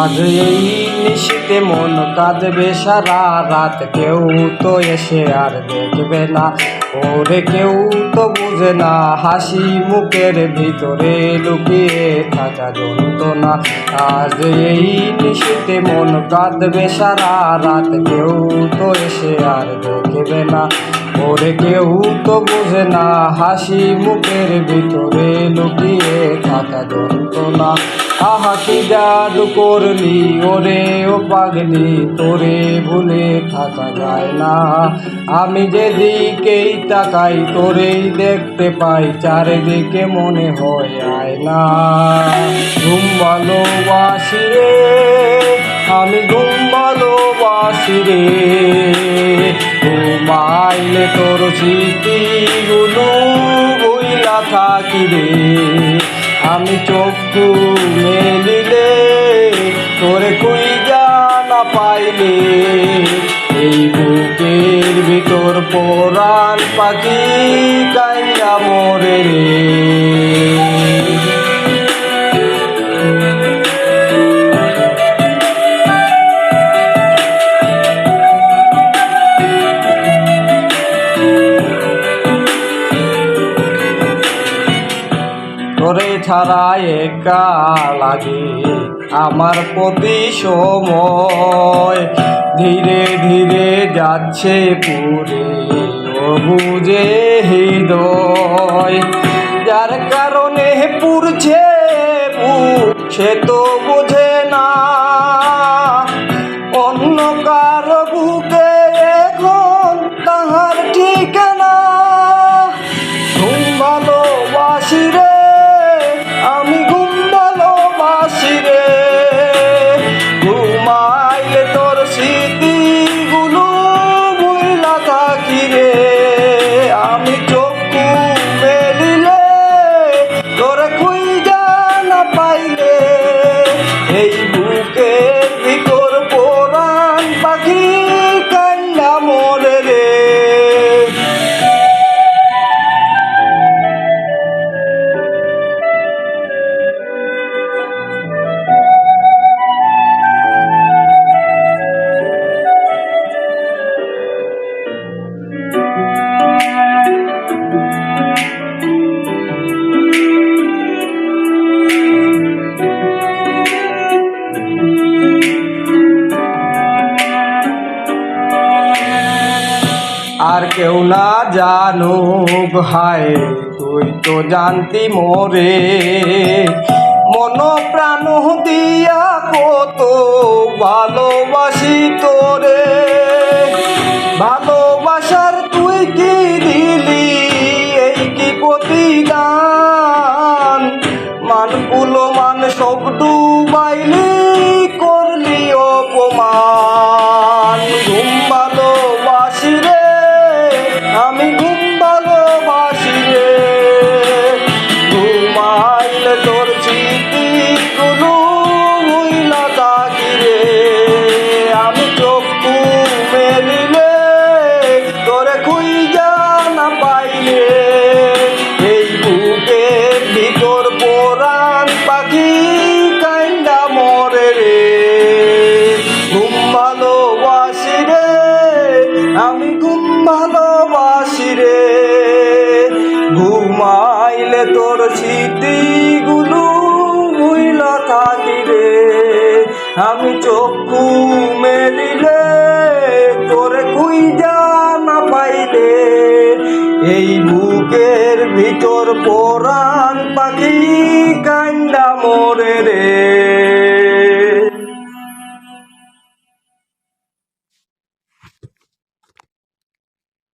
আজ এই নিশীতে মন কাঁদবে সারা রাত, কেউ তো এসে আর দেখবে না, ওরে কেউ তো বুঝে না হাসি মুখের ভিতরে লুকিয়ে থাকা যন্ত্রণা। আজ এই নিশীতে মন কাঁদবে সারা রাত, কেউ তো এসে আর দেখবে না, ওরে কেউ তো বুঝে না হাসি মুখের ভিতরে লুকিয়ে থাকা যন্ত্রণা। আহা কি জাদু করলি ওরে ও পাগলি, তোরে ভুলে থাকা যায় না। আমি যেদিকেই তাকাই তোরেই দেখতে পাই, চারিদিকে মনে হয় আয়না। ঘুম ভালোবাসি রে, আমি ঘুম ভালোবাসি রে, ঘুমাইলে তোর স্মৃতিগুলো ভুইলা থাকি রে। আমি চক্ষু মেলিলে তোরে খুঁজা না পাইলে, এই বুকের ভিতর পরাণ পাখি কাইয়া মরে রে। তোরে ছাড়া একা লাগে আমার প্রতি সময়, ধীরে ধীরে যাচ্ছে পুরে ও বুঝে হৃদয়। যার কারণে পুরছে বুক সে তো বোঝে না, অন্য কারো বুকে এখন তাহার ঠিকানা। ঘুম ভালোবাসি রে, আমি ঘুম ভালোবাসি রে, ঘুমাইলে তোর স্মৃতিগুলো ভুইলা থাকি রে। আমি চক্ষু মেলিলে তোরে খুঁজা না পাইলে, এই বুকের ভিতর পরাণ পাখি কান্না মরে রে। আর কেউ না জানুক হায় তুই তো জানতি মোরে, মন প্রাণ দিয়া কত ভালোবাসি তোরে। ভালোবাসার তুই কি দিলি এই কি প্রতিদান, মান পুলো মান সব ডুবাইলি করলি অপমান। ঘুম ভালোবাসি রে, আমি ঘুম ভালোবাসি রে, ঘুমাইলে তোর স্মৃতিগুলো ভুইলা থাকি রে। আমি চক্ষু মেলিলে তোরে খুঁজা না পাইলে, এই বুকের ভিতর পরাণ পাখি কাইন্দা মরে রে। ঘুম ভালোবাসি রে, আমি ঘুম ভালোবাসি রে, ঘুমাইলে তোর স্মৃতিগুলো ভুইলা থাকি রে। আমি চক্ষু মেলিলে তোরে খুঁজা না পাইলে, এই বুকের ভিতর পরাণ পাখি কাইন্দা মরে